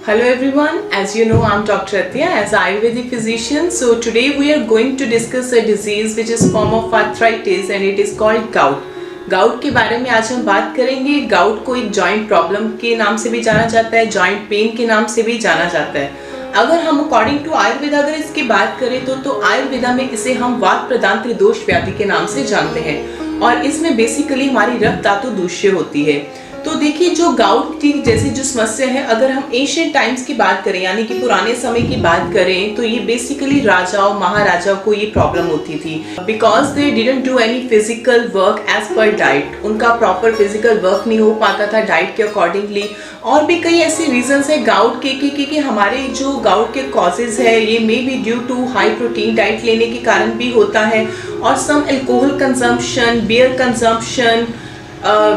Hello everyone, as you know I'm Dr. Atya as Ayurvedic physician. So today we are going to discuss a disease which is form of arthritis and it is called gout. Gout के बारे में आज हम बात करेंगे। Gout को एक joint problem के नाम से भी जाना जाता है, जॉइंट पेन के नाम से भी जाना जाता है। अगर हम अकॉर्डिंग टू आयुर्वेदा अगर इसकी बात करें तो आयुर्वेदा में इसे हम वात प्रदान त्रिदोष व्याधि के नाम से जानते हैं और इसमें बेसिकली हमारी रक्त धातु दूष्य होती है। तो देखिए जो गाउट की जैसी जो समस्या है, अगर हम एशियन टाइम्स की बात करें यानी कि पुराने समय की बात करें तो ये बेसिकली राजाओं महाराजाओं को ये प्रॉब्लम होती थी because they didn't do any physical work as per diet. उनका प्रॉपर फिजिकल वर्क नहीं हो पाता था डाइट के अकॉर्डिंगली। और भी कई ऐसे रीजंस है गाउट के हमारे जो गाउट के कॉजेज है ये may be due to high protein diet लेने के कारण भी होता है और some alcohol consumption, beer consumption,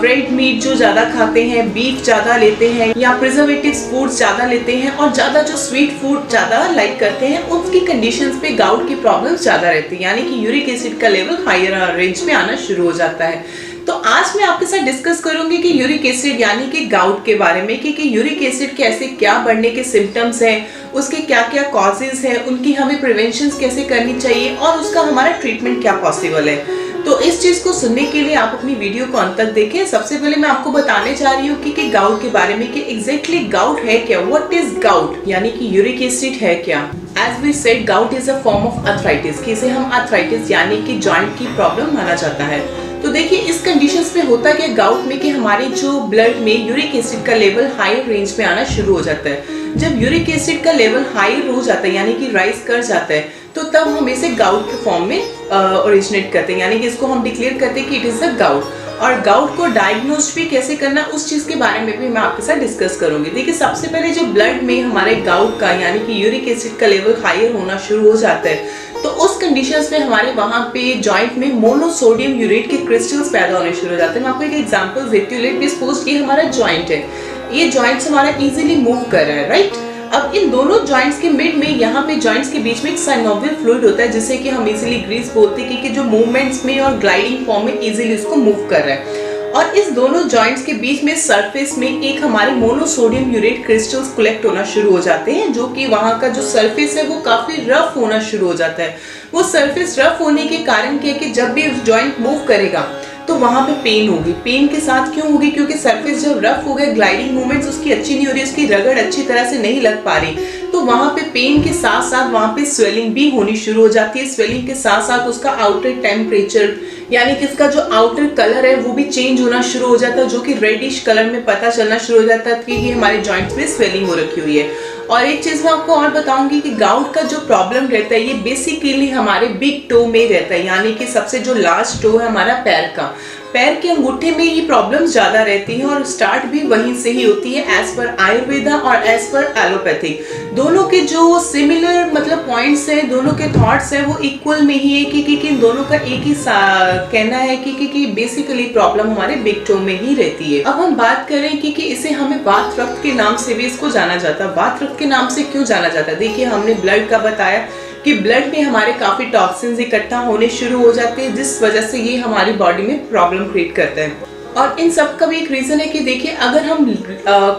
red meat जो ज़्यादा खाते हैं, बीफ ज़्यादा लेते हैं या प्रिजर्वेटिव्स फूड्स ज़्यादा लेते हैं और ज़्यादा जो स्वीट फूड ज़्यादा लाइक करते हैं, उनकी कंडीशंस पे गाउट की प्रॉब्लम्स ज़्यादा रहती है यानी कि यूरिक एसिड का लेवल हायर रेंज में आना शुरू हो जाता है। तो आज मैं आपके साथ डिस्कस करूंगी कि यूरिक एसिड यानी कि गाउट के बारे में कि यूरिक एसिड के ऐसे क्या बढ़ने के सिम्टम्स हैं, उसके क्या क्या कॉजेज हैं, उनकी हमें प्रिवेंशन कैसे करनी चाहिए और उसका हमारा ट्रीटमेंट क्या पॉसिबल है। तो इस चीज को सुनने के लिए आप अपनी वीडियो को अंत तक देखें। सबसे पहले मैं आपको बताने जा रही हूँ कि गाउट के बारे में कि एग्जैक्टली गाउट है क्या, व्हाट इज गाउट यानी कि यूरिक एसिड है क्या। As we said gout is a form of arthritis, कि इसे हम आर्थराइटिस यानी कि जॉइंट की प्रॉब्लम माना जाता है। तो देखिए इस कंडीशंस में होता क्या गाउट में कि हमारे जो ब्लड में यूरिक एसिड का लेवल हाई रेंज में आना शुरू हो जाता है। जब यूरिक एसिड का लेवल हाई हो जाता है यानी कि राइज कर जाता है तो तब हम इसे गाउट के फॉर्म में ओरिजिनेट करते हैं यानी कि इसको हम डिक्लेयर करते हैं कि इट इज अ गाउट। और गाउट को डायग्नोज भी कैसे करना उस चीज के बारे में भी मैं आपके साथ डिस्कस करूंगी। देखिए सबसे पहले जो ब्लड में हमारे गाउट का यानी कि यूरिक एसिड का लेवल हायर होना शुरू हो जाता है तो उस कंडीशंस में हमारे वहां पे जॉइंट में मोनोसोडियम यूरेट के क्रिस्टल्स पैदा होने शुरू हो जाते हैं। मैं आपको एक एग्जांपल देती हूँ। लेट बी सपोज ये हमारा जॉइंट है, ये जॉइंट्स हमारा इजीली मूव कर रहा है, राइट। अब इन दोनों जॉइंट्स के मिड में यहाँ पे जॉइंट्स के बीच में एक साइनोवियल फ्लूइड होता है जिसे कि हम इजीली ग्रीस बोलते हैं कि जो मूवमेंट्स में और ग्लाइडिंग फॉर्म में इजीली उसको मूव कर रहा है। और इस दोनों जॉइंट्स के बीच में सरफेस में एक हमारे मोनोसोडियम यूरेट क्रिस्टल्स कलेक्ट होना शुरू हो जाते हैं जो कि वहाँ का जो सरफेस है वो काफी रफ होना शुरू हो जाता है। वो सरफेस रफ होने के कारण क्या है कि जब भी जॉइंट मूव करेगा तो वहां पे पेन होगी। पेन के साथ क्यों होगी? क्योंकि सरफेस जब रफ हो गया, ग्लाइडिंग मूवमेंट्स उसकी अच्छी नहीं हो रही, उसकी रगड़ अच्छी तरह से नहीं लग पा रही, तो वहां पे पेन के साथ साथ वहां पे स्वेलिंग भी होनी शुरू हो जाती है। स्वेलिंग के साथ साथ उसका आउटर टेम्परेचर यानी कि इसका जो आउटर कलर है वो भी चेंज होना शुरू हो जाता है जो कि रेडिश कलर में पता चलना शुरू हो जाता है कि ये हमारे जॉइंट्स में स्वेलिंग हो रखी हुई है। और एक चीज मैं आपको और बताऊंगी कि गाउट का जो प्रॉब्लम रहता है ये बेसिकली हमारे बिग टो में रहता है यानी कि सबसे जो लास्ट टो है हमारा पैर का, पैर के अंगूठे में ये प्रॉब्लम्स ज्यादा रहती हैं और स्टार्ट भी वहीं से ही होती है एज पर आयुर्वेदा और एज पर एलोपैथिक। दोनों के जो सिमिलर मतलब पॉइंट्स हैं, दोनों के थॉट्स हैं वो इक्वल में ही है कि इन दोनों का एक ही कहना है कि बेसिकली प्रॉब्लम हमारे बिग टो में ही रहती है। अब हम बात करें कि इसे हमें वात रक्त के नाम से भी इसको जाना जाता है। वात रक्त के नाम से क्यों जाना जाता है? देखिए हमने ब्लड का बताया कि ब्लड में हमारे काफी टॉक्सिन्स इकट्ठा होने शुरू हो जाते हैं जिस वजह से ये हमारी बॉडी में प्रॉब्लम क्रिएट करते हैं। और इन सब का भी एक रीजन है कि देखिए अगर हम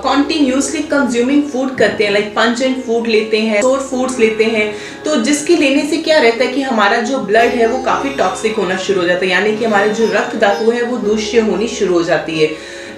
कॉन्टिन्यूसली कंज्यूमिंग फूड करते हैं लाइक पंजेंट फूड लेते हैं, सोर फूड्स लेते हैं, तो जिसकी लेने से क्या रहता है कि हमारा जो ब्लड है वो काफी टॉक्सिक होना शुरू हो जाता है यानी कि हमारे जो रक्त धातु है वो दूष्य होनी शुरू हो जाती है।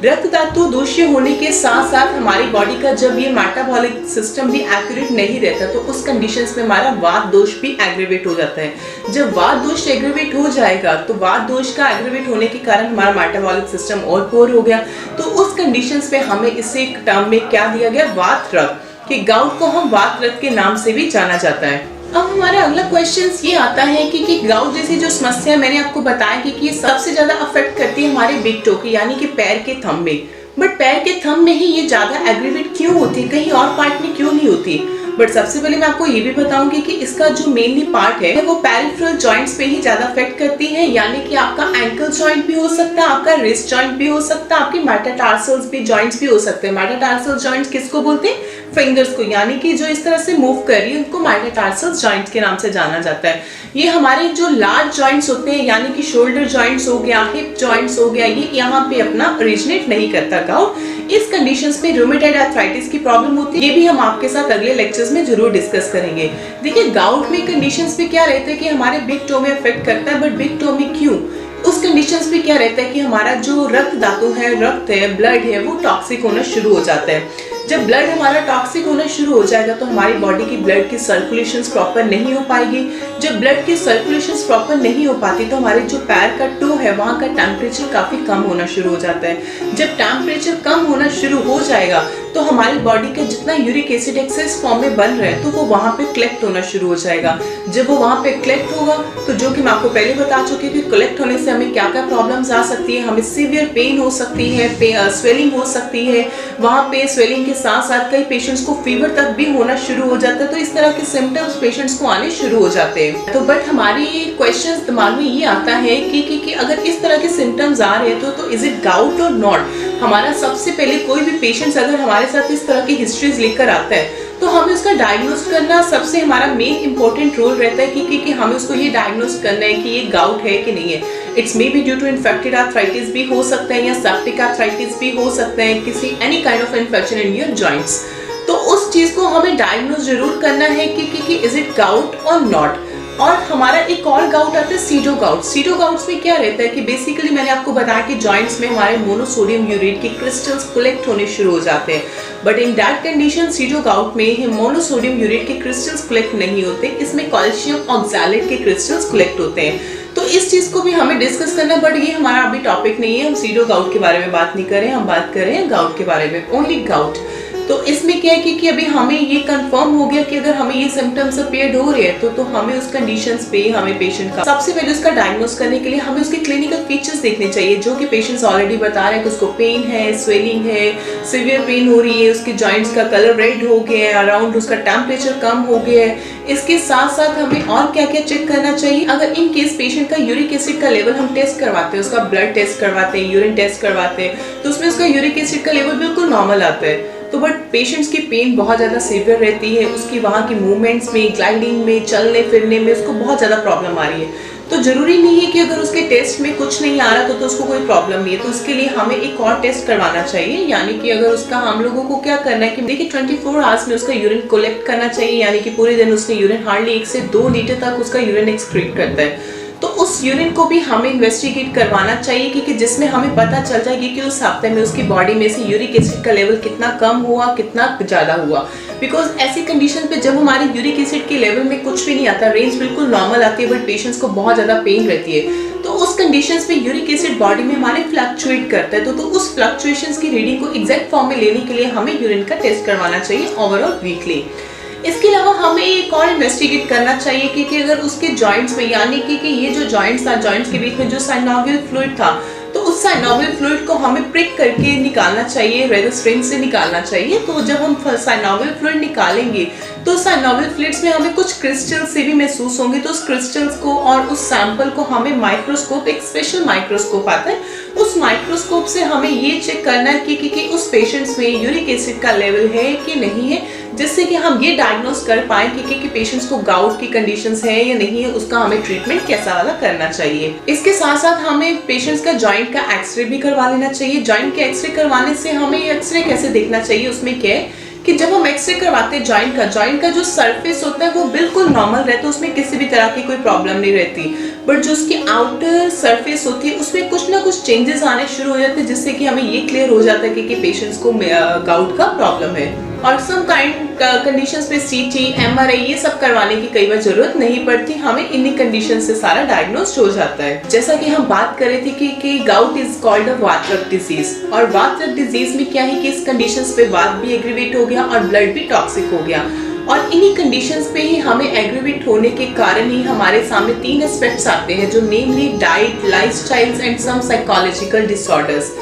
रक्त धातु दूष्य होने के साथ साथ हमारी बॉडी का जब ये मेटाबॉलिक सिस्टम भी एक्यूरेट नहीं रहता तो उस कंडीशंस में हमारा वात दोष भी एग्रीवेट हो जाता है। जब वात दोष एग्रीवेट हो जाएगा तो वात दोष का एग्रीवेट होने के कारण हमारा मेटाबॉलिक सिस्टम और पोर हो गया तो उस कंडीशंस में हमें इसे एक टर्म में क्या दिया गया, वात रक्त, कि गाउट को हम वात रक्त के नाम से भी जाना जाता है। अब हमारा अगला क्वेश्चन ये आता है कि गाउट जैसी जो समस्या मैंने आपको बताया कि ये सबसे ज्यादा अफेक्ट करती है हमारे बिग टो की यानी कि पैर के थंब में। बट पैर के थंब में ही ये ज्यादा एग्रीवेट क्यों होती है, कहीं और पार्ट में क्यों नहीं होती? बट सबसे पहले मैं आपको ये भी बताऊंगी कि इसका जो मेनली पार्ट है वो पेरिफेरल जॉइंट्स पे ही ज्यादा अफेक्ट करती है यानी कि आपका एंकल जॉइंट भी हो सकता है, आपका रिस्ट जॉइंट भी हो सकता है, आपके मेटाटार्सल्स भी जॉइंट्स भी हो सकते हैं। मेटाटार्सल जॉइंट्स किसको बोलते हैं? फिंगर्स को, यानी कि जो इस तरह से मूव कर रही है, उनको मेटाटार्सल जॉइंट के नाम से जाना जाता है। ये हमारे जो लार्ज जॉइंट्स होते हैं, यानी कि शोल्डर जॉइंट्स हो गया, हिप जॉइंट्स हो गया, ये यहाँ पे अपना ओरिजिनेट नहीं करता गाउट। इस कंडीशंस में रूमेटॉइड आर्थराइटिस की प्रॉब्लम होती है, ये भी हम आपके साथ अगले लेक्चर्स में जरूर डिस्कस करेंगे। देखिए गाउट में कंडीशंस पे क्या रहता है कि हमारे बिग टो में अफेक्ट करता है, बट बिग टो में क्यों? उस कंडीशंस पे क्या रहता है कि हमारा जो रक्त धातु है, रक्त है, ब्लड है, वो टॉक्सिक होना शुरू हो जाता है। जब ब्लड हमारा टॉक्सिक होना शुरू हो जाएगा तो हमारी बॉडी की ब्लड की सर्कुलेशंस प्रॉपर नहीं हो पाएगी। जब ब्लड की सर्कुलेशंस प्रॉपर नहीं हो पाती तो हमारे जो पैर का टो है वहाँ का टेम्परेचर काफी कम होना शुरू हो जाता है। जब टेम्परेचर कम होना शुरू हो जाएगा तो हमारी बॉडी का जितना यूरिक एसिड एक्सेस फॉर्म में बन रहा है तो वो वहाँ पे कलेक्ट होना शुरू हो जाएगा। जब वो वहाँ पे कलेक्ट होगा तो जो कि मैं आपको पहले बता चुकी हूँ कि कलेक्ट होने से हमें क्या क्या प्रॉब्लम्स आ सकती है, हमें सीवियर पेन हो सकती है, स्वेलिंग हो सकती है, वहाँ पे स्वेलिंग के साथ साथ कई पेशेंट्स को फीवर तक भी होना शुरू हो जाता है। तो इस तरह के सिम्टम्स पेशेंट्स को आने शुरू हो जाते हैं। तो बट हमारी क्वेश्चन दिमाग में ये आता है कि अगर इस तरह के सिम्टम्स आ रहे हैं तो इज इट गाउट और नॉट? हमारा सबसे पहले कोई भी पेशेंट्स अगर हमारे साथ इस तरह की हिस्ट्रीज लेकर आता है तो हमें उसका डायग्नोस करना सबसे हमारा मेन इंपॉर्टेंट रोल रहता है कि हमें उसको ये डायग्नोस करना है कि ये गाउट है कि नहीं है। It's may be due to infected arthritis भी हो सकता है या सेप्टिक आर्थराइटिस भी हो सकता है, किसी any kind of infection in your joints. तो उस चीज को हमें डायग्नोस जरूर करना है कि इज इट गाउट और नॉट। और हमारा एक और गाउट आता है सीडो गाउट। सीडो गाउट्स में क्या रहता है कि बेसिकली मैंने आपको बताया कि जॉइंट्स में हमारे मोनोसोडियम यूरेट के क्रिस्टल्स कलेक्ट होने शुरू हो जाते हैं, but in that condition pseudo gout में मोनोसोडियम यूरेट के क्रिस्टल्स कलेक्ट नहीं होते, इसमें कैल्शियम ऑक्सैलेट के क्रिस्टल्स कलेक्ट होते हैं। तो इस चीज को भी हमें डिस्कस करना, बट ये हमारा अभी टॉपिक नहीं है, हम सीडो गाउट के बारे में बात नहीं कर रहे हैं, हम बात कर रहे हैं गाउट के बारे में, ओनली गाउट। तो इसमें क्या है कि अभी हमें ये कंफर्म हो गया कि अगर हमें ये सिम्टम्स अपीयर हो रहे हैं तो हमें उस कंडीशंस पे हमें पेशेंट का सबसे पहले उसका डायग्नोस करने के लिए हमें उसके क्लिनिकल फीचर्स देखने चाहिए, जो कि पेशेंट्स ऑलरेडी बता रहे हैं कि उसको पेन है, स्वेलिंग है, सीवियर पेन हो रही है, उसके जॉइंट्स का कलर रेड हो गया है, अराउंड उसका टेम्परेचर कम हो गया है। इसके साथ साथ हमें और क्या क्या चेक करना चाहिए? अगर इन केस पेशेंट का यूरिक एसिड का लेवल हम टेस्ट करवाते हैं, उसका ब्लड टेस्ट करवाते हैं, यूरिन टेस्ट करवाते हैं, तो उसमें उसका यूरिक एसिड का लेवल बिल्कुल नॉर्मल आता है। तो बट पेशेंट्स की पेन बहुत ज़्यादा सीवियर रहती है, उसकी वहाँ की मूवमेंट्स में, ग्लाइडिंग में, चलने फिरने में उसको बहुत ज़्यादा प्रॉब्लम आ रही है। तो जरूरी नहीं है कि अगर उसके टेस्ट में कुछ नहीं आ रहा तो उसको कोई प्रॉब्लम नहीं है, तो उसके लिए हमें एक और टेस्ट करवाना चाहिए। यानी कि अगर उसका हम लोगों को क्या करना है कि देखिए 24 आवर्स में उसका यूरिन कलेक्ट करना चाहिए, यानी कि पूरे दिन उसने यूरिन हार्डली 1 से 2 लीटर तक उसका यूरिन एक्सक्रीट करता है। तो उस यूरिन को भी हमें इन्वेस्टिगेट करवाना चाहिए क्योंकि जिसमें हमें पता चल जाएगी कि उस हफ्ते में उसकी बॉडी में से यूरिक एसिड का लेवल कितना कम हुआ, कितना ज़्यादा हुआ। बिकॉज ऐसी कंडीशन पे जब हमारे यूरिक एसिड के लेवल में कुछ भी नहीं आता, रेंज बिल्कुल नॉर्मल आती है, बट पेशेंट्स को बहुत ज़्यादा पेन रहती है, तो उस कंडीशंस पे यूरिक एसिड बॉडी में हमारे फ्लक्चुएट करता है। तो उस फ्लक्चुएशंस की रीडिंग को एग्जैक्ट फॉर्म में लेने के लिए हमें यूरिन का टेस्ट करवाना चाहिए ओवरऑल वीकली। इसके अलावा हमें एक और इन्वेस्टिगेट करना चाहिए कि अगर उसके जॉइंट्स में, यानी कि ये जो जॉइंट्स था, जॉइंट्स के बीच में जो साइनोवियल फ्लूइड था, तो उस साइनोवियल फ्लूइड को हमें प्रिक करके निकालना चाहिए, रेदर स्ट्रिंग से निकालना चाहिए। तो जब हम साइनोवियल फ्लूइड निकालेंगे तो साइनोवियल फ्लूइड्स में हमें कुछ क्रिस्टल्स से भी महसूस होंगे, तो उस क्रिस्टल्स को और उस सैंपल को हमें माइक्रोस्कोप, एक स्पेशल माइक्रोस्कोप आता है, उस माइक्रोस्कोप से हमें ये चेक करना है कि उस पेशेंट्स में यूरिक एसिड का लेवल है कि नहीं है, जिससे कि हम ये डायग्नोस कर पाए कि पेशेंट्स को गाउट की कंडीशंस है या नहीं है, उसका हमें ट्रीटमेंट कैसा वाला करना चाहिए। इसके साथ साथ हमें पेशेंट्स का जॉइंट का एक्सरे भी करवा लेना चाहिए। जॉइंट के एक्सरे करवाने से हमें एक्सरे कैसे देखना चाहिए, उसमें क्या है कि जब हम एक्सरे करवाते हैं जॉइंट का जो सरफेस होता है वो बिल्कुल नॉर्मल रहता है, उसमें किसी भी तरह की कोई प्रॉब्लम नहीं रहती, बट जो उसकी आउटर सरफेस होती है उसमें कुछ ना कुछ चेंजेस आने शुरू हो जाते हैं, जिससे कि हमें ये क्लियर हो जाता है कि पेशेंट्स को गाउट का प्रॉब्लम है। और सम काइंड कंडीशंस में सीटी, एमआरआई ये सब करवाने की कई बार जरूरत नहीं पड़ती, हमें इन्हीं कंडीशन से सारा डायग्नोस हो जाता है। जैसा कि हम बात कर रहे थे कि गाउट इज कॉल्ड अ वातरक डिजीज, और वातरक डिजीज में क्या है कि इस कंडीशंस पे वात भी एग्रीवेट हो गया और ब्लड भी टॉक्सिक हो गया, और इन्हीं कंडीशंस पे ही हमें एग्रीवेट होने के कारण ही हमारे सामने 3 एस्पेक्ट्स आते हैं, जो namely diet, lifestyles and some psychological disorders.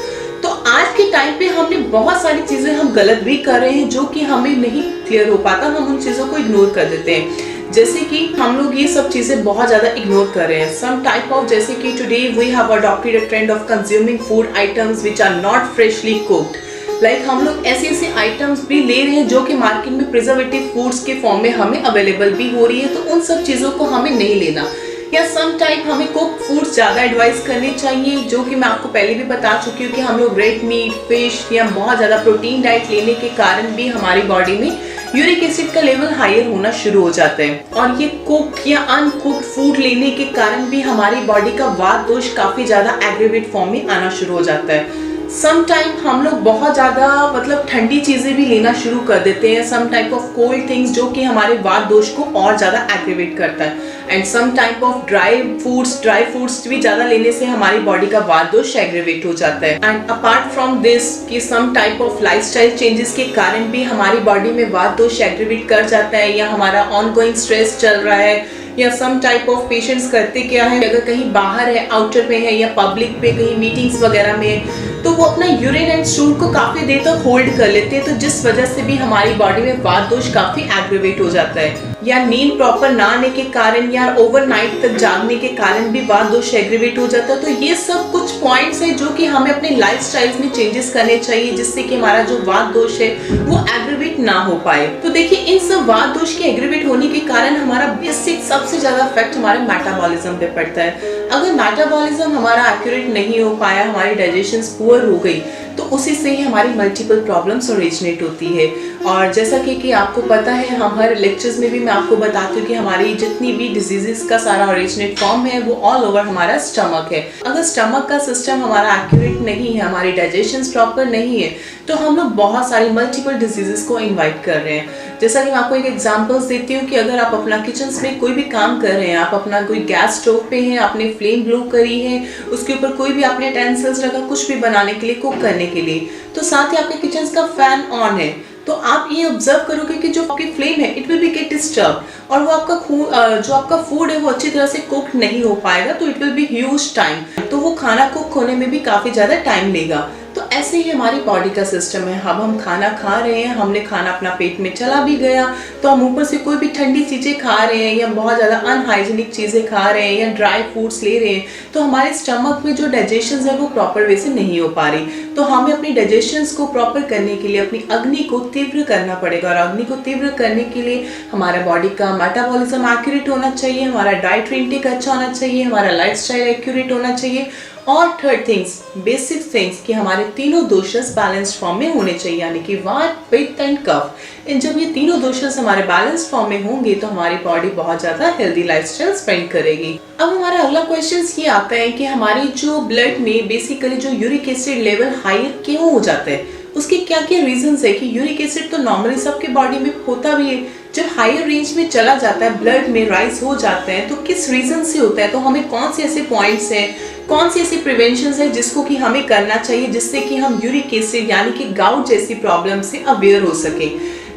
तो आज के टाइम पे हमने बहुत सारी चीजें हम गलत भी कर रहे हैं जो कि हमें नहीं क्लियर हो पाता, हम उन चीजों को इग्नोर कर देते हैं। जैसे कि हम लोग ये सब चीजें बहुत ज्यादा इग्नोर कर रहे हैं। सम टाइप ऑफ, जैसे कि today we have adopted a trend of consuming food items which are not freshly cooked. Like हम लोग ऐसे ऐसे आइटम्स भी ले रहे हैं जो कि मार्केट में प्रिजर्वेटिव फूड्स के फॉर्म में हमें अवेलेबल भी हो रही है, तो उन सब चीज़ों को हमें नहीं लेना। या सम टाइम हमें कुक फूड्स ज़्यादा एडवाइस करनी चाहिए, जो कि मैं आपको पहले भी बता चुकी हूँ कि हम लोग रेड मीट, फिश या बहुत ज़्यादा प्रोटीन डाइट लेने के कारण भी हमारी बॉडी में यूरिक एसिड का लेवल हायर होना शुरू हो जाता है। और ये कुक या अनकुक्ड फूड लेने के कारण भी हमारी बॉडी का वात दोष काफ़ी ज़्यादा एग्रेवेट फॉर्म में आना शुरू हो जाता है। सम टाइम हम लोग बहुत ज़्यादा मतलब ठंडी चीज़ें भी लेना शुरू कर देते हैं, some type of cold things, जो कि हमारे वात दोष को और ज़्यादा एग्रेवेट करता है। And some type of dry foods भी ज़्यादा लेने से हमारी बॉडी का वात दोष एग्रेवेट हो जाता है। एंड अपार्ट फ्रॉम दिस कि some type of lifestyle changes के कारण भी हमारी बॉडी में वात दोष एग्रेवेट कर जाता है, या हमारा ऑनगोइंग स्ट्रेस चल रहा है, या सम टाइप ऑफ पेशेंट्स करते क्या है, अगर कहीं बाहर है, आउटर में है या पब्लिक पे कहीं मीटिंग्स वगैरह में, तो वो अपना यूरिन एंड स्टूल को काफी देर तक होल्ड कर लेते हैं, तो जिस वजह से भी हमारी बॉडी में वात दोष काफी एग्रेवेट हो जाता है। या नींद प्रॉपर ना आने के कारण या ओवरनाइट तक जागने के कारण भी वात दोष एग्रेवेट हो जाता है। तो ये सब कुछ पॉइंट्स हैं जो कि हमें अपने लाइफस्टाइल में चेंजेस करने चाहिए, जिससे कि हमारा जो वात दोष है वो एग्रेवेट ना हो पाए। तो देखिए, इन सब वात दोष के एग्रेवेट होने के कारण हमारा बेसिक सबसे ज्यादा इफेक्ट हमारे मेटाबॉलिज्म पे पड़ता है। अगर मेटाबॉलिज्म हमारा एक्यूरेट नहीं हो पाया, हमारी डाइजेशन पुअर हो गई, तो उसी से ही हमारी मल्टीपल प्रॉब्लम्स ओरिजिनेट होती है। और जैसा कि आपको पता है, हम हर लेक्चर्स में भी मैं आपको बताती हूँ कि हमारी जितनी भी डिजीजेस का सारा ओरिजिनेट फॉर्म है वो ऑल ओवर हमारा स्टमक है। अगर स्टमक का सिस्टम हमारा एक्यूरेट नहीं है, हमारी डाइजेशन प्रॉपर नहीं है, तो हम लोग बहुत सारी मल्टीपल डिजीजेस को इन्वाइट कर रहे हैं। जैसा कि मैं आपको एक एग्जांपल्स देती हूँ कि अगर आप अपना किचन में कोई भी काम कर रहे हैं, आप अपना कोई गैस स्टोव पे हैं, आपने फ्लेम ब्लो करी है, उसके ऊपर कोई भी आपने टेंसिल्स रखा कुछ भी बनाने के लिए, कुक करने के लिए, तो साथ ही आपके किचन का फैन ऑन है, तो आप ये ऑब्जर्व करोगे कि जो आपकी फ्लेम है it will be get disturb, और वो आपका जो आपका फूड है वो अच्छी तरह से कुक नहीं हो पाएगा, तो it will be huge time, तो वो खाना कुक होने में भी काफ़ी ज़्यादा टाइम लेगा। तो ऐसे ही हमारी बॉडी का सिस्टम है। अब हम खाना खा रहे हैं, हमने खाना अपना पेट में चला भी गया, तो हम ऊपर से कोई भी ठंडी चीज़ें खा रहे हैं या बहुत ज़्यादा अनहाइजीनिक चीज़ें खा रहे हैं या ड्राई फूड्स ले रहे हैं, तो हमारे स्टमक में जो डाइजेशन है वो प्रॉपर वे से नहीं हो पा रही। तो हमें अपनी डाइजेशन को प्रॉपर करने के लिए अपनी अग्नि को तीव्र करना पड़ेगा, और अग्नि को तीव्र करने के लिए हमारा बॉडी का मेटाबॉलिज्म एक्यूरेट होना चाहिए, हमारा डाइट इंटेक अच्छा होना चाहिए, हमारा लाइफस्टाइल एक्यूरेट होना चाहिए, और थर्ड थिंग्स, बेसिक थिंग्स कि हमारे तीनों दोषस बैलेंस्ड फॉर्म में होने चाहिए, यानी कि वात, पित्त एंड कफ। जब ये तीनों दोषस हमारे बैलेंस्ड फॉर्म में होंगे तो हमारी बॉडी बहुत ज़्यादा हेल्दी लाइफस्टाइल स्पेंड करेगी। अब हमारा अगला क्वेश्चन ये आता है कि हमारी जो ब्लड में बेसिकली जो यूरिक एसिड लेवल हायर क्यों हो जाता है, उसके क्या क्या रीजंस है। कि यूरिक एसिड तो नॉर्मली सबके बॉडी में होता भी है, जब हायर रेंज में चला जाता है, ब्लड में राइज हो जाता है, तो किस रीजन से होता है, तो हमें कौन से ऐसे पॉइंट्स हैं, कौन सी ऐसी प्रिवेंशन है जिसको कि हमें करना चाहिए, जिससे कि हम यूरिक एसिड यानी कि गाउट जैसी प्रॉब्लम से अवेयर हो सके।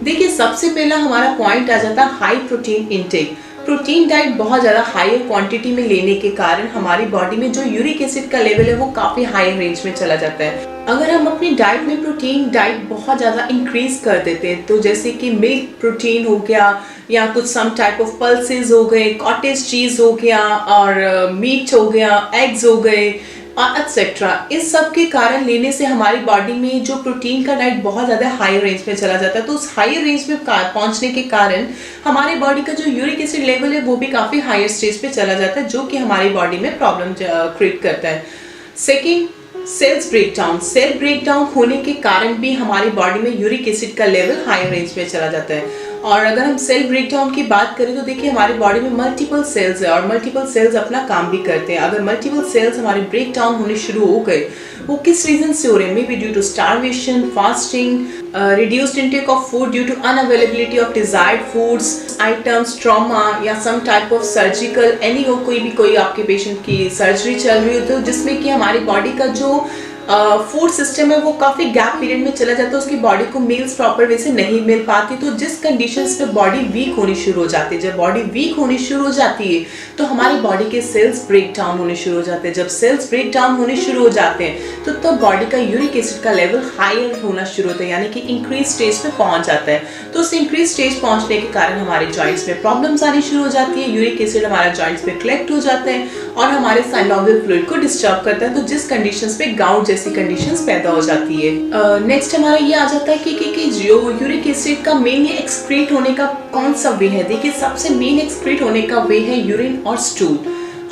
देखिए, सबसे पहला हमारा पॉइंट आ जाता है high protein intake. Protein diet बहुत ज़्यादा हायर क्वांटिटी में लेने के कारण हमारी बॉडी में जो यूरिक एसिड का लेवल है वो काफ़ी हायर रेंज में चला जाता है। अगर हम अपनी डाइट में प्रोटीन डाइट बहुत ज़्यादा इंक्रीज कर देते हैं, तो जैसे कि मिल्क प्रोटीन हो गया, या कुछ सम टाइप ऑफ पल्सेस हो गए, कॉटेज चीज़ हो गया, और मीट हो गया, एग्स हो गए, एक्सेट्रा, इस सब के कारण लेने से हमारी बॉडी में जो प्रोटीन का डाइट बहुत ज़्यादा हाई रेंज में चला जाता है, तो उस हाई रेंज में पहुंचने के कारण हमारी बॉडी का जो यूरिक एसिड लेवल है वो भी काफ़ी हायर स्टेज पे चला जाता है, जो कि हमारी बॉडी में प्रॉब्लम क्रिएट करता है। Second, cells breakdown. Cell breakdown होने के कारण भी हमारी बॉडी में यूरिक एसिड का लेवल हाई रेंज में चला जाता है। और अगर हम सेल ब्रेकडाउन की बात करें तो देखिए, हमारी बॉडी में मल्टीपल सेल्स है, और मल्टीपल सेल्स अपना काम भी करते हैं। अगर मल्टीपल सेल्स हमारे ब्रेकडाउन होने शुरू हो गए, वो किस रीजन से हो रहे हैं, may be due to starvation, fasting, reduced intake of food due to unavailability of desired foods items, trauma, या some type of surgical any हो, कोई आपके पेशेंट की सर्जरी चल रही हो, तो जिसमें कि हमारी बॉडी का जो फूड सिस्टम है वो काफ़ी गैप पीरियड में चला जाता है, उसकी बॉडी को मील्स प्रॉपर वे से नहीं मिल पाती, तो जिस कंडीशंस पे बॉडी वीक होनी शुरू हो जाती है। जब बॉडी वीक होनी शुरू हो जाती है तो हमारी बॉडी के सेल्स ब्रेक डाउन होने शुरू हो जाते हैं। जब सेल्स ब्रेक डाउन होने शुरू हो जाते हैं तो तब बॉडी का यूरिक एसिड का लेवल हायर होना शुरू होता है, यानी कि इंक्रीज स्टेज पे पहुंच जाता है। तो उस इंक्रीज स्टेज पहुंचने के कारण हमारे जॉइंट्स में प्रॉब्लम्स आनी शुरू हो जाती है, यूरिक एसिड हमारे जॉइंट्स में कलेक्ट हो जाते हैं और हमारे साइनोवियल फ्लूइड को डिस्टर्ब करता है, तो जिस कंडीशंस पे गाउट जैसी कंडीशंस पैदा हो जाती है। नेक्स्ट हमारा ये आ जाता है कि जो यूरिक एसिड का मेनली एक्सक्रीट होने का कौन सा वे है। देखिए सबसे मेन एक्सक्रीट होने का वे है यूरिन और स्टूल।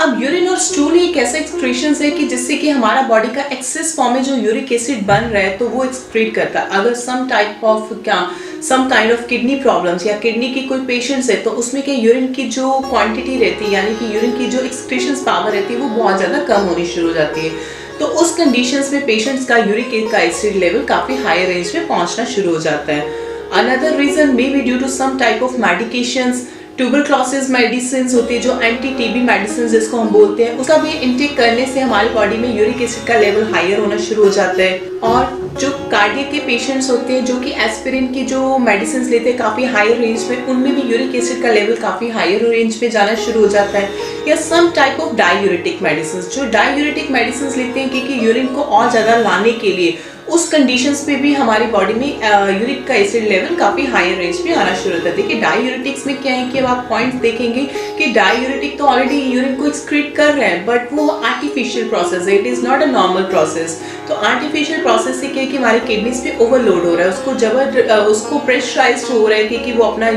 अब यूरिन और स्टूल एक ऐसा एक्सक्रीशंस है कि जिससे कि हमारा बॉडी का एक्सेस फॉर्म में जो यूरिक एसिड बन रहा है तो वो एक्सक्रीट करता है। अगर some kind of kidney problems या किडनी की कोई पेशेंट्स है तो उसमें क्या यूरिन की जो क्वांटिटी रहती है यानी कि यूरिन की जो एक्सक्रीशंस पावर रहती है वो बहुत ज़्यादा कम होनी शुरू हो जाती है। तो उस कंडीशंस में पेशेंट्स का यूरिक का एसिड लेवल काफ़ी हाई रेंज में पहुंचना शुरू हो जाता है। Another reason may be due to some type of medications, tuberculosis medicine होती है जो एंटी टीबी मेडिसिन जिसको हम बोलते हैं, उसका भी इंटेक करने से हमारी बॉडी में यूरिक एसिड का लेवल हायर होना शुरू हो जाता है। और जो कार्डियक के पेशेंट्स होते हैं जो कि एस्पिरिन की जो मेडिसिन लेते हैं काफ़ी हायर रेंज में, उनमें भी यूरिक एसिड का लेवल काफ़ी हायर रेंज में जाना शुरू हो जाता है। या some type of diuretic medicine, जो डायूरेटिक मेडिसिन लेते हैं क्योंकि यूरिन को और ज़्यादा लाने के लिए, उस कंडीशंस पे भी हमारी बॉडी में यूरिक का एसिड लेवल काफ़ी हायर रेंज में आना शुरू होता है। देखिए डायूरेटिक्स में क्या है कि अब आप पॉइंट्स देखेंगे कि डायूरेटिक तो ऑलरेडी यूरिन को एक्सक्रीट कर रहे हैं बट वो आर्टिफिशियल प्रोसेस है, it is not a normal process. तो आर्टिफिशियल प्रोसेस से क्या है कि हमारे किडनीज पे ओवरलोड हो रहा है, उसको प्रेशराइज्ड हो रहा है कि वो अपना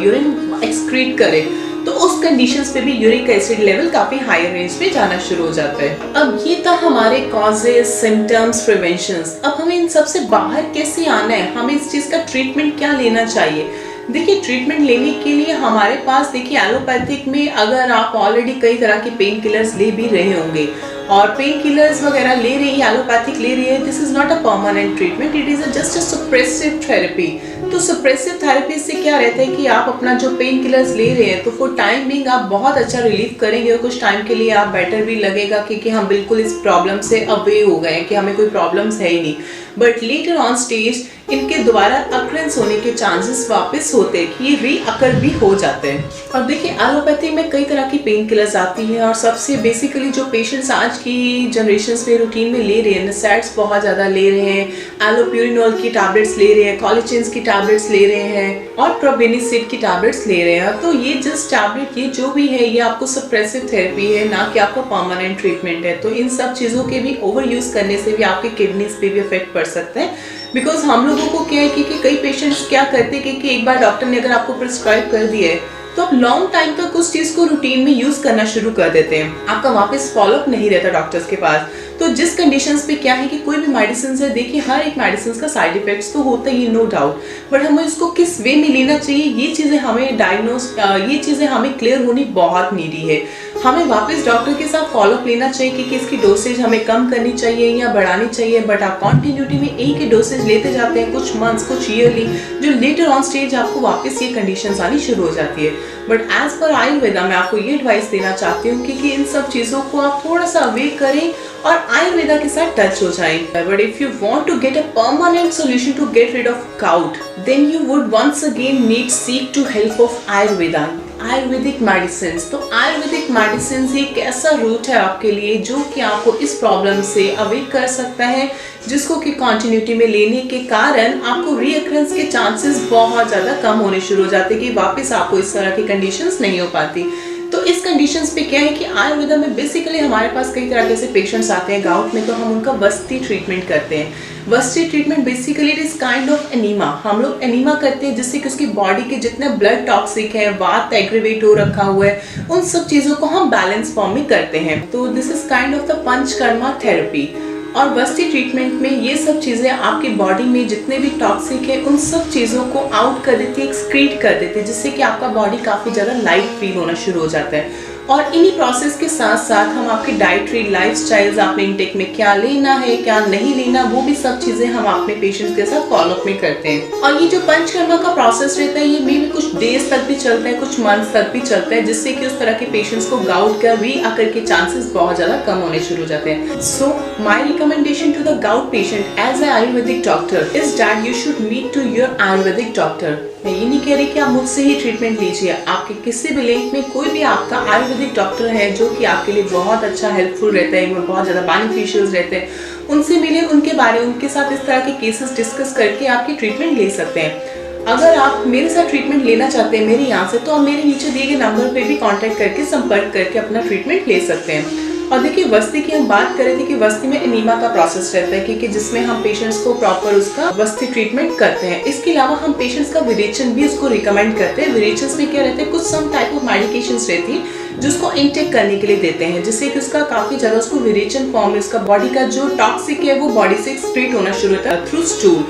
यूरिन एक्सक्रीट करे। तो उस कंडीशंस पे भी यूरिक एसिड लेवल काफी हाई रेंज पे जाना शुरू हो जाता है। अब ये था हमारे कॉजेज, सिम्टम्स, प्रिवेंशंस। अब हमें इन सबसे बाहर कैसे आना है, हमें इस चीज का ट्रीटमेंट क्या लेना चाहिए। देखिए ट्रीटमेंट लेने के लिए हमारे पास देखिए एलोपैथिक में अगर आप ऑलरेडी कई तरह के पेन किलर्स ले भी रहे होंगे और पेन किलर्स वगैरह ले रही है, एलोपैथिक ले रही है, this is not a permanent treatment, it is just a suppressive therapy. तो सप्रेसिव थेरेपी से क्या रहता है कि आप अपना जो पेन किलर्स ले रहे हैं तो फॉर टाइम बिंग आप बहुत अच्छा रिलीफ करेंगे और कुछ टाइम के लिए आप बेटर भी लगेगा क्योंकि हम बिल्कुल इस प्रॉब्लम से अवे हो गए कि हमें कोई प्रॉब्लम्स है ही नहीं। बट लेटर ऑन स्टेज इनके दोबारा अक्रेंस होने के चांसेस वापस होते हैं कि ये रीअकर भी हो जाते हैं। अब देखिए एलोपैथी में कई तरह की पेन किलर्स आती हैं और सबसे बेसिकली जो पेशेंट्स आज की जनरेशन में रूटीन में ले रहे हैं, नसैड्स बहुत ज़्यादा ले रहे हैं, एलोप्यूरिनोल की टैबलेट्स ले रहे हैं, कॉलिचिन्स की टैबलेट्स ले रहे हैं और प्रोबेनिसिड की टैबलेट्स ले रहे हैं। तो ये जस्ट टैबलेट, ये जो भी है ये आपको सप्रेसिव थेरेपी है, ना कि आपका परमानेंट ट्रीटमेंट है। तो इन सब चीज़ों के भी ओवर यूज़ करने से भी आपके किडनीज पे भी इफेक्ट पड़ सकता है। बिकॉज हम लोगों को क्या है कि कई पेशेंट्स क्या करते हैं कि एक बार डॉक्टर ने अगर आपको प्रिस्क्राइब कर दिया है तो आप लॉन्ग टाइम तक उस चीज़ को रूटीन में यूज़ करना शुरू कर देते हैं, आपका वापस फॉलोअप नहीं रहता डॉक्टर्स के पास। तो जिस कंडीशंस पे क्या है कि कोई भी मेडिसिन है, देखिए हर एक मेडिसिन का साइड इफेक्ट्स तो होता ही नो डाउट, बट हमें इसको किस वे में लेना चाहिए ये चीज़ें हमें क्लियर होनी बहुत नीडी है। हमें वापस डॉक्टर के साथ फॉलोअप लेना चाहिए कि इसकी डोसेज हमें कम करनी चाहिए या बढ़ानी चाहिए, बट आप कॉन्टिन्यूटी में एक ही डोसेज लेते जाते हैं कुछ मंथ्स, कुछ ईयरली, जो लेटर ऑन स्टेज आपको वापस ये कंडीशंस आनी शुरू हो जाती है। बट एज पर आयुर्वेदा मैं आपको ये एडवाइस देना चाहती हूँ कि इन सब चीज़ों को आप थोड़ा सा अवेयर करें और आयुर्वेदा के साथ टच हो जाएं। But if you want to get a permanent solution to get rid of gout, then you would once again need seek to help of Ayurveda, ayurvedic medicine. तो आयुर्वेदिक मेडिसिन एक ऐसा रूट है आपके लिए जो कि आपको इस प्रॉब्लम से अवेयर कर सकता है, जिसको कि कंटिन्यूटी में लेने के कारण आपको रीअकरेंस के चांसेस बहुत ज़्यादा कम होने शुरू हो जाते हैं कि वापस आपको इस तरह की कंडीशंस नहीं हो पाती। तो इस कंडीशंस पे क्या है कि आयुर्वेदा में बेसिकली हमारे पास कई तरह के ऐसे पेशेंट्स आते हैं गाउट में, तो हम उनका वस्ती ट्रीटमेंट करते हैं। वस्ती treatment basically it is kind of enema, हम लोग एनीमा करते हैं जिससे कि उसकी बॉडी के जितने ब्लड टॉक्सिक है, वात एग्रीवेट हो रखा हुआ है, उन सब चीज़ों को हम बैलेंस फॉर्म में करते हैं। तो this is kind of the panchakarma therapy. और वस्ती ट्रीटमेंट में ये सब चीज़ें आपकी बॉडी में जितने भी टॉक्सिक है उन सब चीज़ों को आउट कर देती है, एक्सक्रीट कर देती है, जिससे कि आपका बॉडी काफ़ी ज़्यादा लाइट फील होना शुरू हो जाता है। और इन्हीं प्रोसेस के साथ साथ हम आपके डाइटरी लाइफस्टाइल्स, आपने इंटेक में क्या लेना है क्या नहीं लेना, वो भी सब चीज़ें हम अपने पेशेंट्स के साथ फॉलोअप में करते हैं। और ये जो पंचकर्मा का प्रोसेस रहता है ये मे भी कुछ डेज तक भी चलता है, कुछ मंथ्स तक भी चलता है, जिससे कि उस तरह के पेशेंट्स को गाउट का रीअकर के चांसेस बहुत ज़्यादा कम होने शुरू हो जाते हैं। So my recommendation to the gout patient as a Ayurvedic doctor is that you should meet to your Ayurvedic doctor. मैं ये नहीं कह रही कि आप मुझसे ही ट्रीटमेंट लीजिए, आपके किसी भी लिंक में कोई भी आपका आयुर्वेदिक डॉक्टर है जो कि आपके लिए बहुत अच्छा हेल्पफुल रहता है, बहुत ज़्यादा बेनिफिशियल रहते हैं, उनसे मिले, उनके साथ इस तरह के केसेस डिस्कस करके आपकी ट्रीटमेंट ले सकते हैं। अगर आप मेरे साथ ट्रीटमेंट लेना चाहते हैं मेरे यहाँ से, तो आप मेरे नीचे दिए गए नंबर पे भी कांटेक्ट करके संपर्क करके अपना ट्रीटमेंट ले सकते हैं। और देखिए वस्ती की हम बात कर रहे थे कि वस्ती में एनीमा का प्रोसेस रहता है क्योंकि जिसमें हम पेशेंट्स को प्रॉपर उसका वस्ती ट्रीटमेंट करते हैं। इसके अलावा हम पेशेंट्स का विरेचन भी उसको रिकमेंड करते हैं। विरेचन में क्या रहता है, कुछ सम टाइप ऑफ मेडिकेशंस रहती है जो उसको इनटेक करने के लिए देते हैं, जिससे कि उसका काफी ज्यादा उसको विरेचन फॉर्म में उसका बॉडी का जो टॉक्सिक है वो बॉडी से एक्सक्रीट होना शुरू होता है थ्रू स्टूल।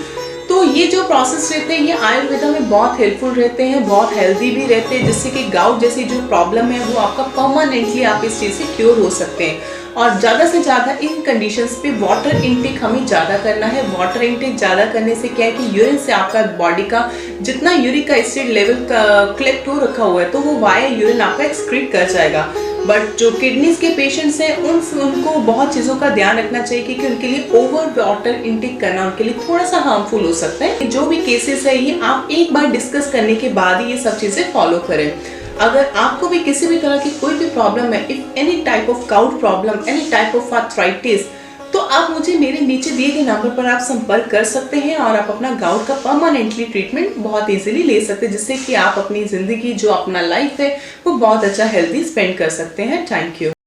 तो ये जो प्रोसेस रहते हैं ये आयुर्वेदा में बहुत हेल्पफुल रहते हैं, बहुत हेल्दी भी रहते हैं, जिससे कि गाउट जैसी जो प्रॉब्लम है वो आपका परमानेंटली आप इस चीज़ से क्योर हो सकते हैं। और ज़्यादा से ज़्यादा इन कंडीशंस पे वाटर इनटेक हमें ज़्यादा करना है। वाटर इनटेक ज़्यादा करने से क्या है कि यूरिन से आपका बॉडी का जितना यूरिक एसिड लेवल कलेक्ट हो रखा हुआ है तो वो वाया यूरिन आपका एक्सक्रीट कर जाएगा। बट जो किडनीज के पेशेंट्स हैं उनको बहुत चीज़ों का ध्यान रखना चाहिए क्योंकि उनके लिए ओवर वाटर इनटेक करना उनके लिए थोड़ा सा हार्मफुल हो सकता है। जो भी केसेस है ये आप एक बार डिस्कस करने के बाद ही ये सब चीज़ें फॉलो करें। अगर आपको भी किसी भी तरह की कोई भी प्रॉब्लम है, if any type of gout problem, any type of arthritis, तो आप मुझे मेरे नीचे दिए गए नंबर पर आप संपर्क कर सकते हैं और आप अपना गाउट का परमानेंटली ट्रीटमेंट बहुत इजीली ले सकते हैं, जिससे कि आप अपनी ज़िंदगी जो अपना लाइफ है वो बहुत अच्छा हेल्दी स्पेंड कर सकते हैं। Thank you.